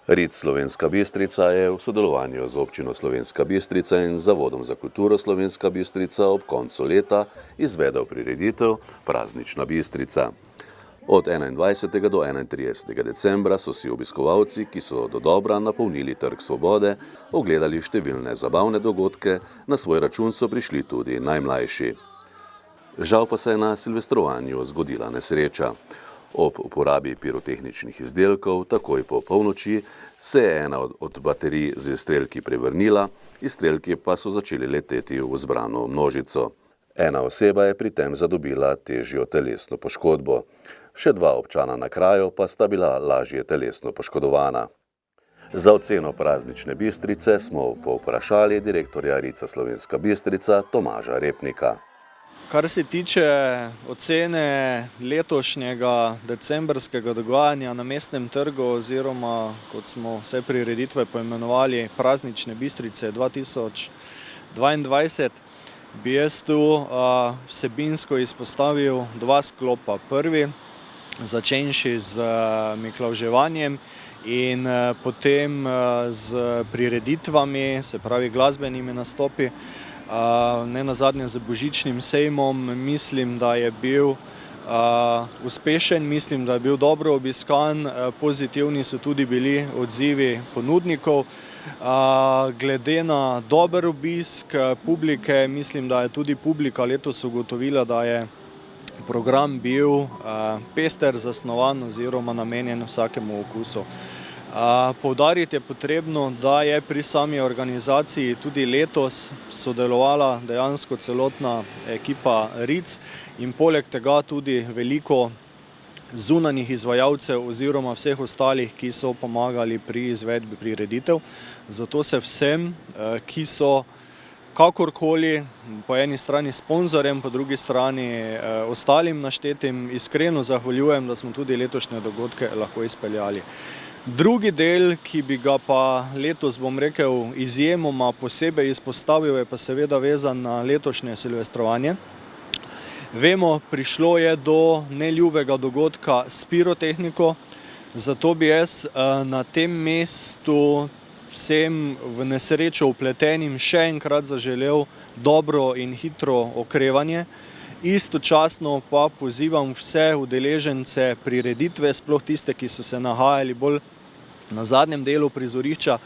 RIC Slovenska Bistrica je v sodelovanju z občino Slovenska Bistrica in Zavodom za kulturo Slovenska Bistrica ob koncu leta izvedel prireditev Praznična Bistrica. Od 21. do 31. decembra so si obiskovalci, ki so dodobra napolnili Trg Svobode, ogledali številne zabavne dogodke, na svoj račun so prišli tudi najmlajši. Žal pa se je na silvestrovanju zgodila nesreča. Ob uporabi pirotehničnih izdelkov, takoj po polnoči, se je ena od baterij z izstrelki prevrnila, izstrelki pa so začeli leteti v zbrano množico. Ena oseba je pri tem zadobila težjo telesno poškodbo. Še dva občana na kraju pa sta bila lažje telesno poškodovana. Za oceno Praznične Bistrice smo povprašali direktorja RIC-a Slovenska Bistrica Tomaža Repnika. Kar se tiče ocene letošnjega decembrskega dogajanja na mestnem trgu oziroma, kot smo vse prireditve poimenovali, Praznične Bistrice 2022, bi jaz tu vsebinsko izpostavil dva sklopa. Prvi, začenši z miklavževanjem in potem z prireditvami, se pravi glasbenimi nastopi. Ne nazadnje z božičnim sejmom, mislim, da je bil uspešen, mislim, da je bil dobro obiskan, pozitivni so tudi bili odzivi ponudnikov. Glede na dober obisk publike, mislim, da je tudi publika letos ugotovila, da je program bil pester, zasnovan oziroma namenjen vsakemu okusu. Poudariti je potrebno, da je pri sami organizaciji tudi letos sodelovala dejansko celotna ekipa RIC in poleg tega tudi veliko zunanjih izvajalcev oziroma vseh ostalih, ki so pomagali pri izvedbi prireditev. Zato se vsem, ki so kakorkoli po eni strani sponzorjem, po drugi strani ostalim naštetim, iskreno zahvaljujem, da smo tudi letošnje dogodke lahko izpeljali. Drugi del, ki bi ga pa letos, bom rekel, izjemoma posebej izpostavil, je pa seveda vezan na letošnje silvestrovanje. Vemo, prišlo je do neljubega dogodka s pirotehniko, zato bi jaz na tem mestu vsem v nesrečo vpletenim še enkrat zaželel dobro in hitro okrevanje. Istočasno pa pozivam vse udeležence prireditve, sploh tiste, ki so se nahajali bolj na zadnjem delu prizorišča,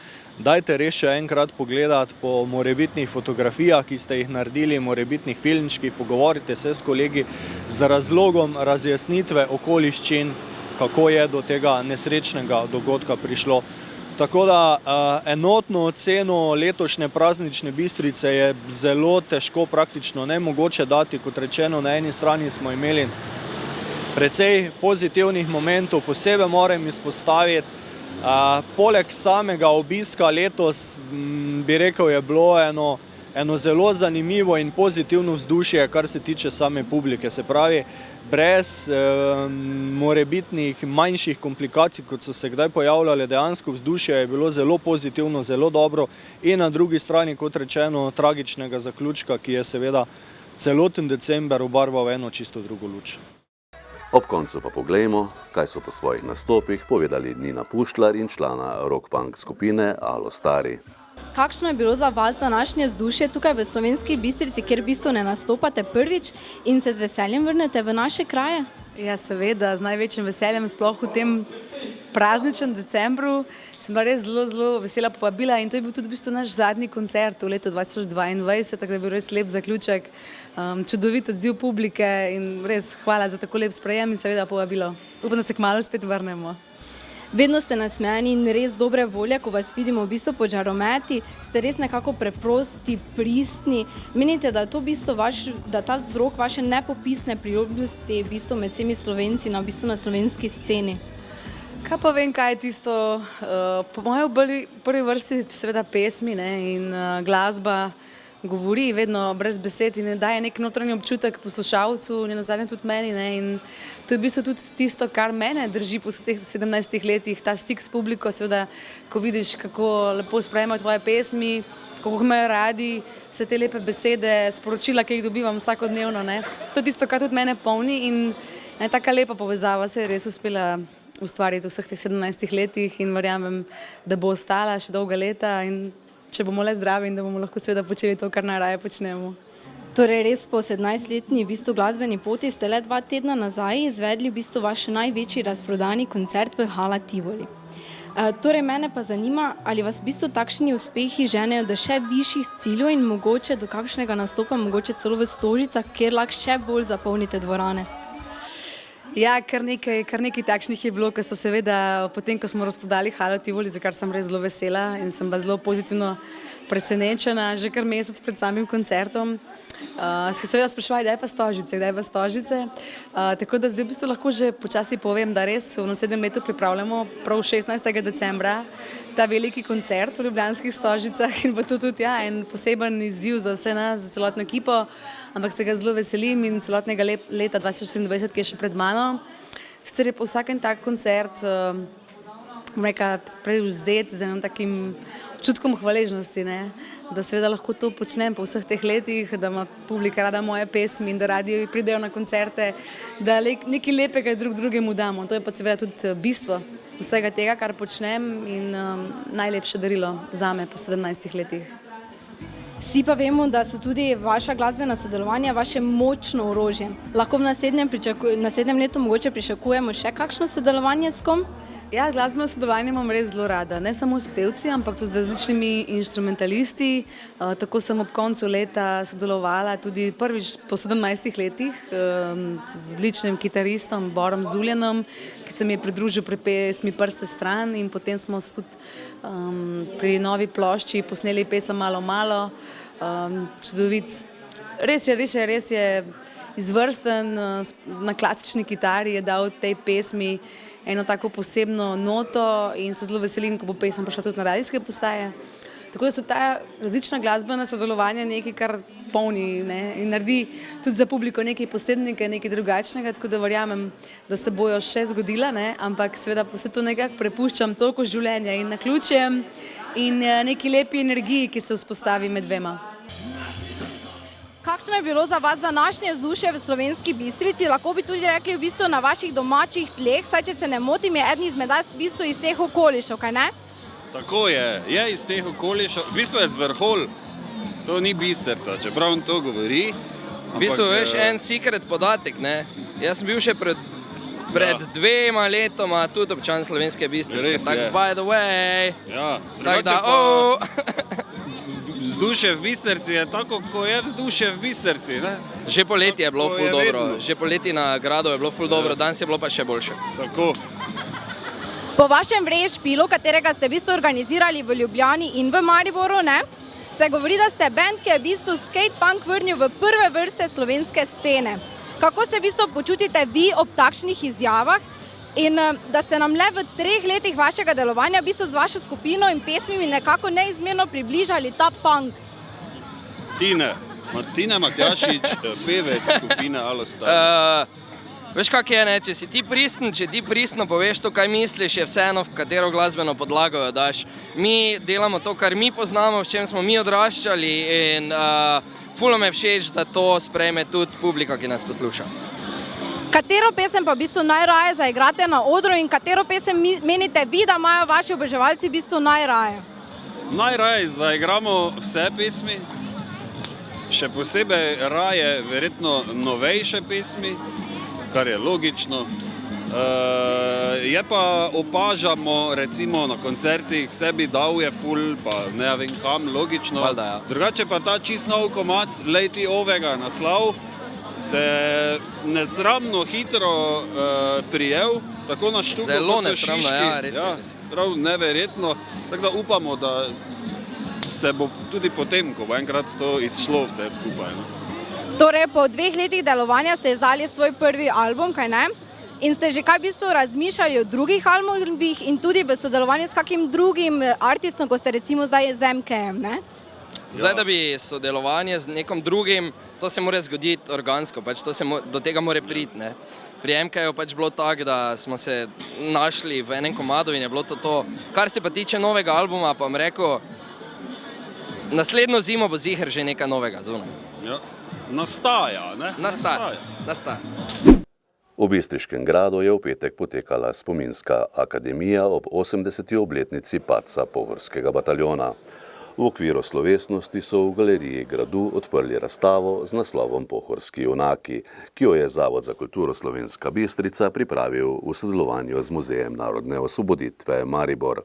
dajte res še enkrat pogledati po morebitnih fotografijah, ki ste jih naredili, morebitnih filmčkih, pogovorite se s kolegi z razlogom razjasnitve okoliščin, kako je do tega nesrečnega dogodka prišlo. Tako da enotno oceno letošnje Praznične Bistrice je zelo težko, praktično nemogoče dati. Kot rečeno, na eni strani smo imeli precej pozitivnih momentov, posebej moram izpostaviti. Poleg samega obiska letos, bi rekel, je bilo eno zelo zanimivo in pozitivno vzdušje, kar se tiče same publike. Se pravi, brez morebitnih manjših komplikacij, kot so se kdaj pojavljale, dejansko vzdušje je bilo zelo pozitivno, zelo dobro in na drugi strani, kot rečeno, tragičnega zaključka, ki je seveda celoten december obarval eno čisto drugo luč. Ob koncu pa poglejmo, kaj so po svojih nastopih povedali Nina Puštlar in člana rock-punk skupine Alo Stari. Kakšno je bilo za vas današnje vzdušje tukaj v Slovenski Bistrici, kjer v bistvu ne nastopate prvič in se z veseljem vrnete v naše kraje? Ja, seveda, z največjim veseljem, sploh v tem prazničnem decembru. Sem bila res zelo vesela povabila in to je bil tudi v bistvu naš zadnji koncert v letu 2022, tako da je bil res lep zaključek, čudovit odziv publike in res hvala za tako lep sprejem in seveda povabilo. Upam, da se kmalu spet vrnemo. Vedno ste nasmejani in res dobre volje, ko vas vidimo v bistvu pod žarometi, ste res nekako preprosti, pristni. Menite, da je to v bistvu da ta vzrok vaše nepopisne priljubljenosti v bistvu med vsemi Slovenci v bistvu na slovenski sceni? Kaj pa vem, kaj je tisto, po mojem prvi vrsti seveda pesmi in glasba govori vedno brez besed in daje nek notranji občutek poslušalcu, nenazadnje tudi meni. In to je v bistvu tudi tisto, kar mene drži po teh 17 letih, ta stik s publiko, seveda, ko vidiš, kako lepo sprejemajo tvoje pesmi, kako imajo radi vse te lepe besede, sporočila, ki jih dobivam vsakodnevno. To je tisto, kar tudi mene polni in taka lepa povezava se je res uspela ustvariti v vseh teh 17 letih in verjamem, da bo ostala še dolga leta in če bomo le zdravi in da bomo lahko seveda počeli to, kar najraje počnemo. Torej res po 17-letni v bistvu glasbeni poti ste le 2 tedna nazaj izvedli v bistvu vaš največji razprodani koncert v Hala Tivoli. Torej mene pa zanima, ali vas v bistvu takšni uspehi ženejo do še višjih ciljev in mogoče do kakšnega nastopa, mogoče celo v Stožicah, kjer lahko še bolj zapolnite dvorane. Ja, kar nekaj takšnih je bilo, ki so seveda potem, ko smo razprodali Halo Tivoli, za kar sem res zelo vesela in sem bila zelo pozitivno presenečena že kar mesec pred samim koncertom. Se seveda spraševali, kdaj pa Stožice. Tako da zdaj v bistvu lahko že počasi povem, da res v naslednjem letu pripravljamo prav 16. decembra ta veliki koncert v ljubljanskih Stožicah in bo to tudi en poseben izziv za vse nas, za celotno ekipo, ampak se ga zelo veselim in celotnega leta 2024, ki je še pred mano. Sicer je po vsakem tak koncert prevzet z enim takim občutkom hvaležnosti, ne? Da seveda lahko to počnem po vseh teh letih, da ima publika rada moje pesmi in da radi pridejo na koncerte, da nekaj lepega drug drugemu damo. To je pa seveda tudi bistvo vsega tega, kar počnem in najlepše darilo zame po 17 letih. Vsi pa vemo, da so tudi vaša glasbena sodelovanja vaše močno orožje. Lahko v naslednjem letu mogoče pričakujemo še kakšno sodelovanje s kom? Ja, glasbeno sodelovanje imam res zelo rada, ne samo s pevci, ampak tudi z različnimi inštrumentalisti. Tako sem ob koncu leta sodelovala tudi prvič po 17 letih z odličnim kitaristom Borom Zuljanom, ki se mi je pridružil pri pesmi Prste stran in potem smo se tudi pri novi plošči posneli pesem Malo malo. Čudovit, res je izvrsten, na klasični kitari je dal tej pesmi eno tako posebno noto in se zelo veselim, ko bo pesem prišla tudi na radijske postaje. Tako da so ta različna glasbena sodelovanja nekaj, kar polni, ne, in naredi tudi za publiko nekaj posebnega, nekaj drugačnega, tako da verjamem, da se bojo še zgodila, ne, ampak seveda vse to nekako prepuščam toliko življenja in naključjem in neki lepi energiji, ki se vzpostavi med dvema. Kakšno je bilo za vas današnje vzdušje v Slovenski Bistrici? Lahko bi tudi rekli v bistvu na vaših domačih tleh, saj če se ne motim, je eden izmed vas v bistvu iz teh okolišev, kaj ne? Tako je iz teh okolišev, v bistvu je z Vrhol, to ni Bistrica, čeprav on to govori. V bistvu veš en secret podatek, ne? Jaz sem bil še pred 2 letoma tudi občan Slovenske Bistrice, tako by the way. Ja, tako da, vzdušje v Bistrici je tako, ko je vzdušje v Bistrici, ne? Že poleti je bilo ful dobro, že poleti na gradu je bilo ful dobro, danes je bilo pa še boljše. Tako. Po vašem Vrešpilu, katerega ste v bistvu organizirali v Ljubljani in v Mariboru, ne, se govori, da ste band, ki je v bistvu skate-punk vrnil v prve vrste slovenske scene. Kako se v bistvu počutite vi ob takšnih izjavah in da ste nam le v 3 letih vašega delovanja v bistvu z vašo skupino in pesmimi nekako neizmerno približali ta punk? Tine Matjašič, pevec skupine Alostar. Veš, kak je, ne? Če ti pristno poveš to, kaj misliš, je vseeno, v katero glasbeno podlago jo daš. Mi delamo to, kar mi poznamo, v čem smo mi odraščali in ful me všeč, da to sprejme tudi publika, ki nas posluša. Katero pesem pa v bistvu najraje zaigrate na odru in katero pesem menite vi, da imajo vaši oboževalci v bistvu najraje? Najraje zaigramo vse pesmi, še posebej raje verjetno novejše pesmi, kar je logično. Je pa opažamo recimo na koncertih, vsebi dal je ful, pa ne vem kam, logično. Drugače pa ta čist nov komad, lej ti ovega naslov, se nesramno hitro prijel, tako na Štuku kot v Šiški. Zelo nesramno, ja, res je. Prav neverjetno, tako da upamo, da se bo tudi potem, ko bo enkrat to izšlo vse skupaj. Torej, po 2 letih delovanja ste izdali svoj prvi album, kaj ne? In ste že kaj v bistvu razmišljali o drugih albumih in tudi v sodelovanju s kakim drugim artistom, ko ste recimo zdaj z MKM, ne? Zdaj, da bi sodelovanje z nekom drugim, to se mora zgoditi organsko, pač do tega mora priti, ne. Pri MK je pač bilo tako, da smo se našli v enem komadu in je bilo to. Kar se pa tiče novega albuma, pa vam rekel, naslednjo zimo bo ziher že nekaj novega zunaj. Ja, nastaja, ne? Nastaja. V V Bistriškem gradu je v petek potekala spominska akademija ob 80. obletnici padca Pohorskega bataljona. V okviru slovesnosti so v galeriji gradu odprli razstavo z naslovom Pohorski junaki, ki jo je Zavod za kulturo Slovenska Bistrica pripravil v sodelovanju z Muzejem narodne osvoboditve Maribor.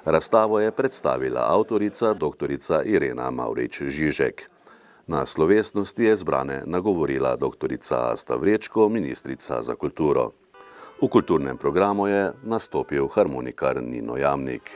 Razstavo je predstavila avtorica dr. Irena Mavrič-Žižek. Na slovesnosti je zbrane nagovorila dr. Asta Vrečko, ministrica za kulturo. V kulturnem programu je nastopil harmonikar Nino Jamnik.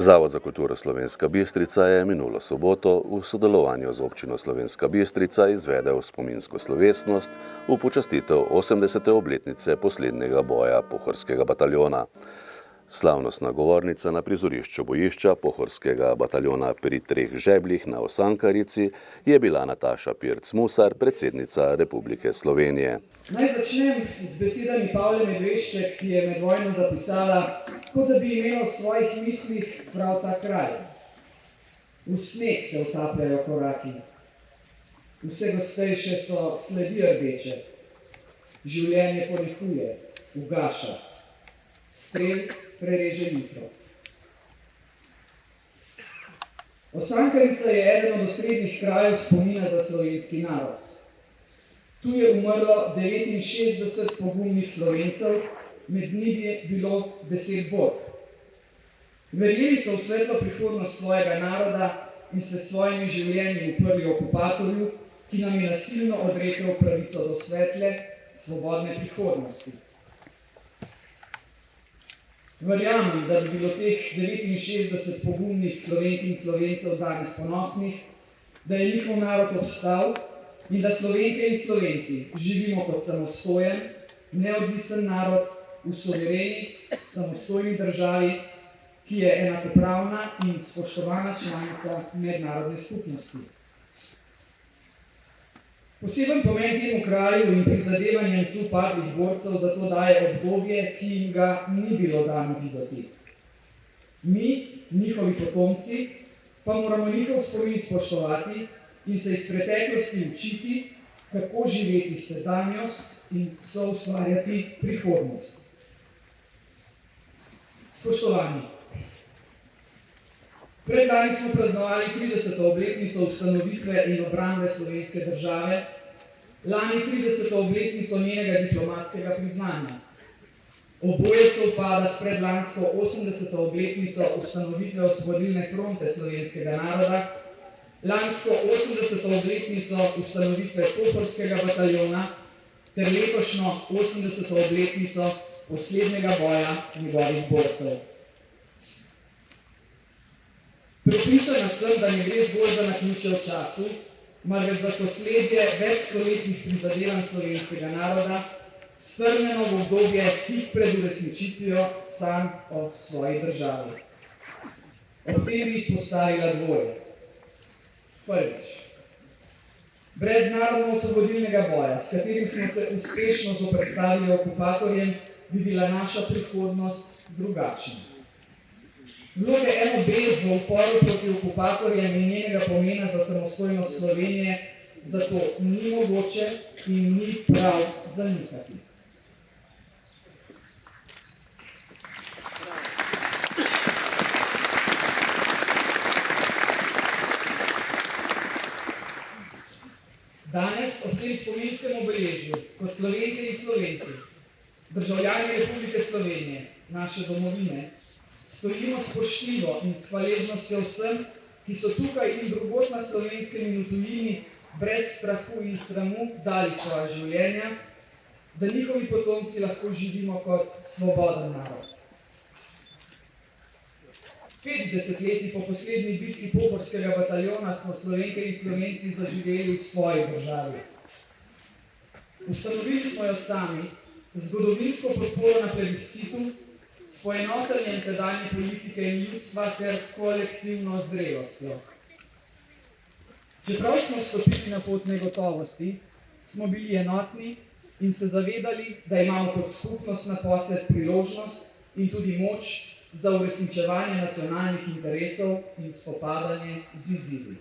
Zavod za kulturo Slovenska Bistrica je minulo soboto v sodelovanju z občino Slovenska Bistrica izvedel spominsko slovesnost v počastitev 80. obletnice poslednjega boja Pohorskega bataljona. Slavnostna govornica na prizorišču bojišča Pohorskega bataljona pri Treh žebljih na Osankarici je bila Nataša Pirc-Musar, predsednica Republike Slovenije. Naj začnem z besedami Pavle Medvešček, ki je med vojno zapisala, kot da bi imela v svojih mislih prav ta kraj. V sneg se utapljajo koraki, vse gostejše so sledi rdeče, življenje ponehuje, ugaša, strel prereže jutro. Osankarica je eden od osrednjih krajev spomina za slovenski narod. Tu je umrlo 69 pogumnih Slovencev, med njimi je bilo 10 borb. Verjeli so v svetlo prihodnost svojega naroda in se s svojimi življenji uprli okupatorju, ki nam je nasilno odrekel pravico do svetle, svobodne prihodnosti. Verjamem, da bi bilo teh 69 pogumnih Slovenk in Slovencev danes ponosnih, da je njihov narod obstal in da Slovenke in Slovenci živimo kot samostojen, neodvisen narod v suvereni, samostojni državi, ki je enakopravna in spoštovana članica mednarodne skupnosti. Poseben pomen temu kraju in prizadevanjem tu padlih borcev zato daje obdobje, ki jim ga ni bilo dano videti. Mi, njihovi potomci, pa moramo njihov spomin spoštovati in se iz preteklosti učiti, kako živeti sedanjost in soustvarjati prihodnost. Spoštovani, predlani smo praznovali 30. obletnico ustanovitve in obrambe slovenske države, lani 30. obletnico njenega diplomatskega priznanja. Oboje se upada s predlansko 80. obletnico ustanovitve Osvobodilne fronte slovenskega naroda, lansko 80. obletnico ustanovitve Pohorskega bataljona ter letošnjo 80. obletnico poslednjega boja njegovih borcev. Prepričana sem, da ne gre zgolj za naključje v času, marveč za sosledje večstoletnih prizadevanj slovenskega naroda, strnjeno v obdobje tik pred uresničitvijo sanj o svoji državi. Ob tem bi izpostavila dvoje. Prvič, brez narodno-osvobodilnega boja, s katerim smo se uspešno zoperstavili okupatorjem, bi bila naša prihodnost drugačna. Vloge NOB v uporu proti okupatorjem in njenega pomena za samostojnost Slovenije zato ni mogoče in ni prav zanikati. Danes ob tem spominskem obeležju kot Slovenke in Slovenci, državljani Republike Slovenije, naše domovine, stojimo spoštljivo in s hvaležnostjo vsem, ki so tukaj in drugod na Slovenskem in v tujini brez strahu in sramu dali svoja življenja, da njihovi potomci lahko živimo kot svoboden narod. 5 desetletij po poslednji bitki Pohorskega bataljona smo Slovenke in Slovenci zaživeli v svoji državi. Ustanovili smo jo sami, z zgodovinsko podporo na plebiscitu, s poenotenjem tedanje politike in ljudstva ter kolektivno zrelostjo. Čeprav smo stopili na pot negotovosti, smo bili enotni in se zavedali, da imamo kot skupnost naposled priložnost in tudi moč za uresničevanje nacionalnih interesov in spopadanje z izzivi.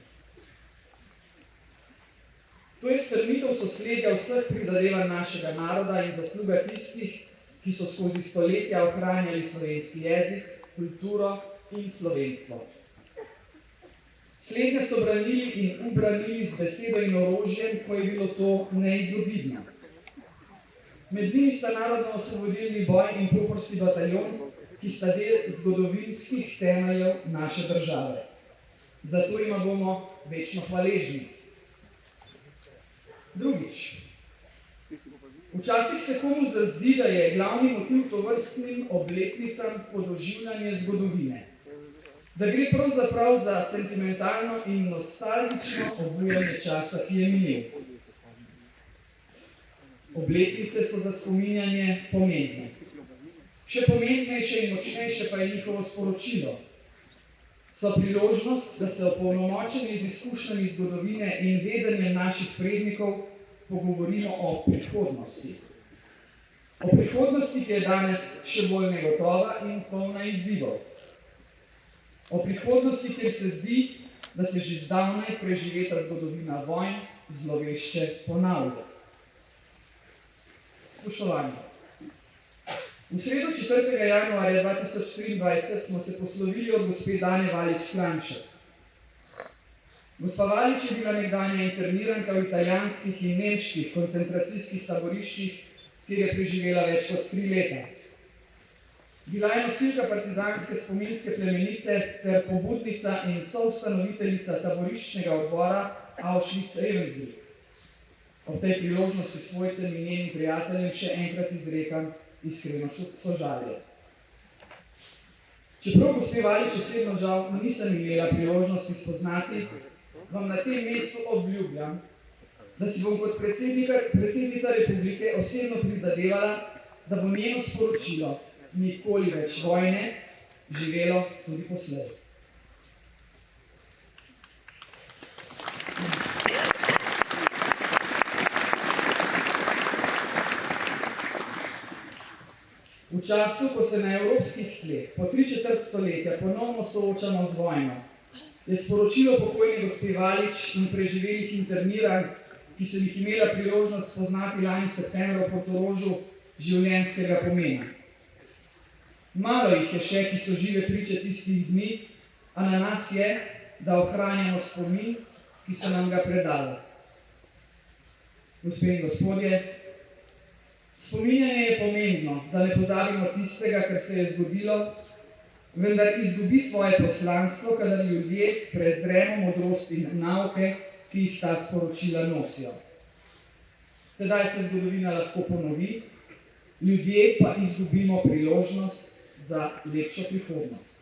To je strnitev sosledja vseh prizadevanj našega naroda in zasluga tistih, ki so skozi stoletja ohranjali slovenski jezik, kulturo in slovenstvo. Slednje so branili in ubranili z besedo in orožjem, ko je bilo to neizogibno. Med njimi sta narodno-osvobodilni boj in Pohorski bataljon, ki sta del zgodovinskih temeljev naše države. Zato jima bomo večno hvaležni. Drugič. Včasih se komu zazdi, da je glavni motiv tovrstnim obletnicam podoživljanje zgodovine. Da gre pravzaprav za sentimentalno in nostalgično obujanje časa, ki je minil. Obletnice so za spominjanje pomembne. Še pomembnejše in močnejše pa je njihovo sporočilo. So priložnost, da se opolnomočeni z izkušnjami zgodovine in vedenjem naših prednikov pogovorimo o prihodnosti. O prihodnosti, ki je danes še bolj negotova in polna izzivov. O prihodnosti, kjer se zdi, da se že zdavnaj preživeta zgodovina vojn zlovešče ponavlja. Spoštovani, v sredo 4. januarja 2023 smo se poslovili od gospe Dane Valič-Klanšek. Gospa Valič je bila nekdanja interniranka v italijanskih in nemških koncentracijskih taboriščih, kjer je preživela več kot 3 leta. Bila je nosilka partizanske spominske plemenice ter pobudnica in soustanoviteljica taboriščnega odbora Auschwitz-Ravensbrück. Ob tej priložnosti svojcem in njenim prijateljem še enkrat izrekam iskreno sožalje. Čeprav gospe Valič osebno žal nisem imela priložnosti spoznati, vam na tem mestu obljubljam, da si bom kot predsednica republike osebno prizadevala, da bo njeno sporočilo nikoli več vojne živelo tudi poslej. V času, ko se na evropskih tleh po 3/4 stoletja ponovno soočamo z vojno, je sporočilo pokojne gospe Valič in preživelih internirank, ki sem jih imela priložnost spoznati lani septembra v Portorožu, življenjskega pomena. Malo jih je še, ki so žive priče tistih dni, a na nas je, da ohranjamo spomin, ki so nam ga predali. Gospe in gospodje, spominjanje je pomembno, da ne pozabimo tistega, kar se je zgodilo, vendar izgubi svoje poslanstvo, kadar ljudje prezremo modrost in nauke, ki jih ta sporočila nosijo. Tedaj se zgodovina lahko ponovi, ljudje pa izgubimo priložnost za lepšo prihodnost.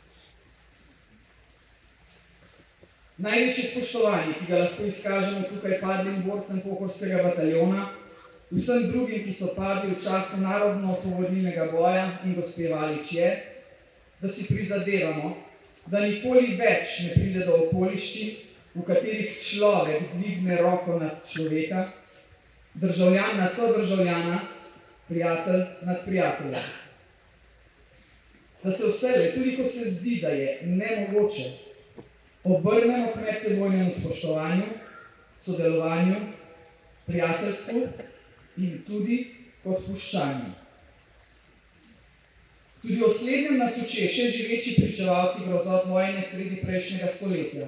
Največje spoštovanje, ki ga lahko izkažemo tukaj padlim borcem Pohorskega bataljona, vsem drugim, ki so padli v času narodno-osvobodilnega boja in gospe Valič je, da si prizadevamo, da nikoli več ne pride do okoliščin, v katerih človek dvigne roko nad človeka, državljan nad sodržavljana, prijatelj nad prijatelja. Da se vselej, tudi ko se zdi, da je nemogoče, obrnemo k medsebojnemu spoštovanju, sodelovanju, prijateljstvu in tudi k odpuščanju. Tudi o slednjem nas učijo še živeči pričevalci grozot vojne sredi prejšnjega stoletja.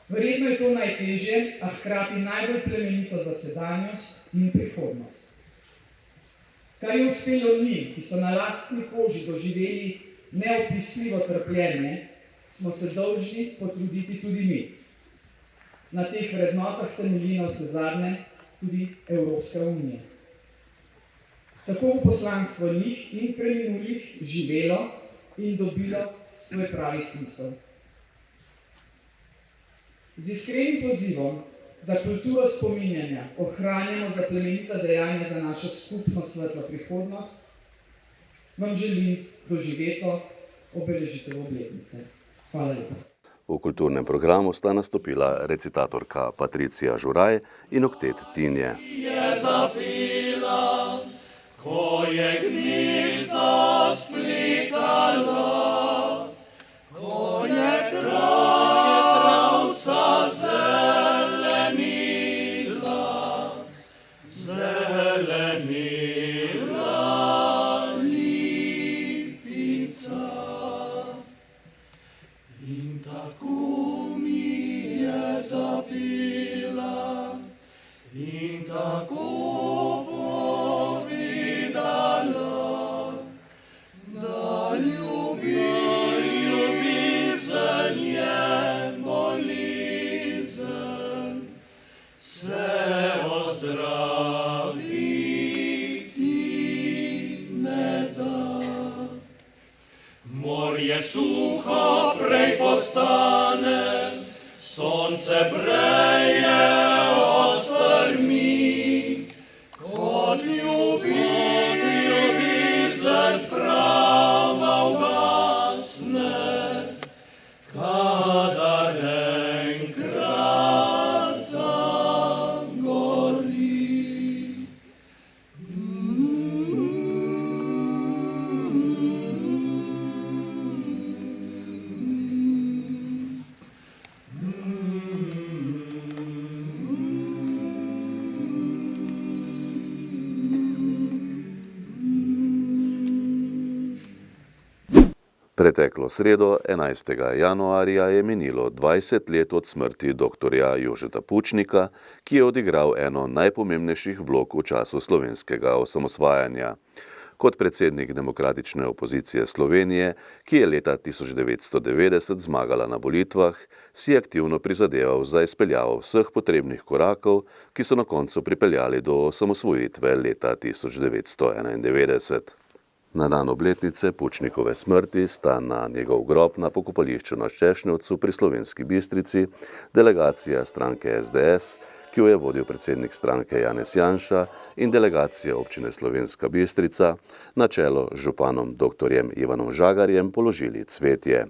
Verjetno je to najtežje, a hkrati najbolj plemenito za sedanjost in prihodnost. Kar je uspelo njim, ki so na lastni koži doživeli neopisljivo trpljenje, smo se dolžni potruditi tudi mi. Na teh vrednotah temelji navsezadnje tudi Evropska unija. Tako bo poslanstvo njih in preminulih živelo in dobilo svoj pravi smisel. Z iskrenim pozivom, da kulturo spominjanja ohranjamo za plemenita dejanja za našo skupno svetlo prihodnost, vam želim doživeto obeležitev obletnice. Hvala lepa. V kulturnem programu sta nastopila recitatorka Patricija Žuraj in oktet Tinje. Je zapela, ko je gnezda spletala, ko je travca zelenila, lipica. In tako mi je zapela, in tako povedala, da ljubezen je bolezen, se ozdraviti ne da. Morje suho prej postane, sonce breje ostrmi, kot ljubezen prava ugasne, kadar enkrat zagori. Preteklo sredo, 11. januarja, je minilo 20 let od smrti dr. Jožeta Pučnika, ki je odigral eno najpomembnejših vlog v času slovenskega osamosvajanja. Kot predsednik demokratične opozicije Slovenije, ki je leta 1990 zmagala na volitvah, si je aktivno prizadeval za izpeljavo vseh potrebnih korakov, ki so na koncu pripeljali do osamosvojitve leta 1991. Na dan obletnice Pučnikove smrti sta na njegov grob na pokopališču na Ščešnjevcu pri Slovenski Bistrici delegacija stranke SDS, ki jo je vodil predsednik stranke Janez Janša, in delegacija občine Slovenska Bistrica na čelo z županom dr. Ivanom Žagarjem položili cvetje.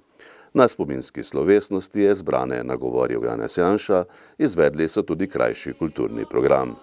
Na spominski slovesnosti je zbrane nagovoril Janez Janša, izvedli so tudi krajši kulturni program.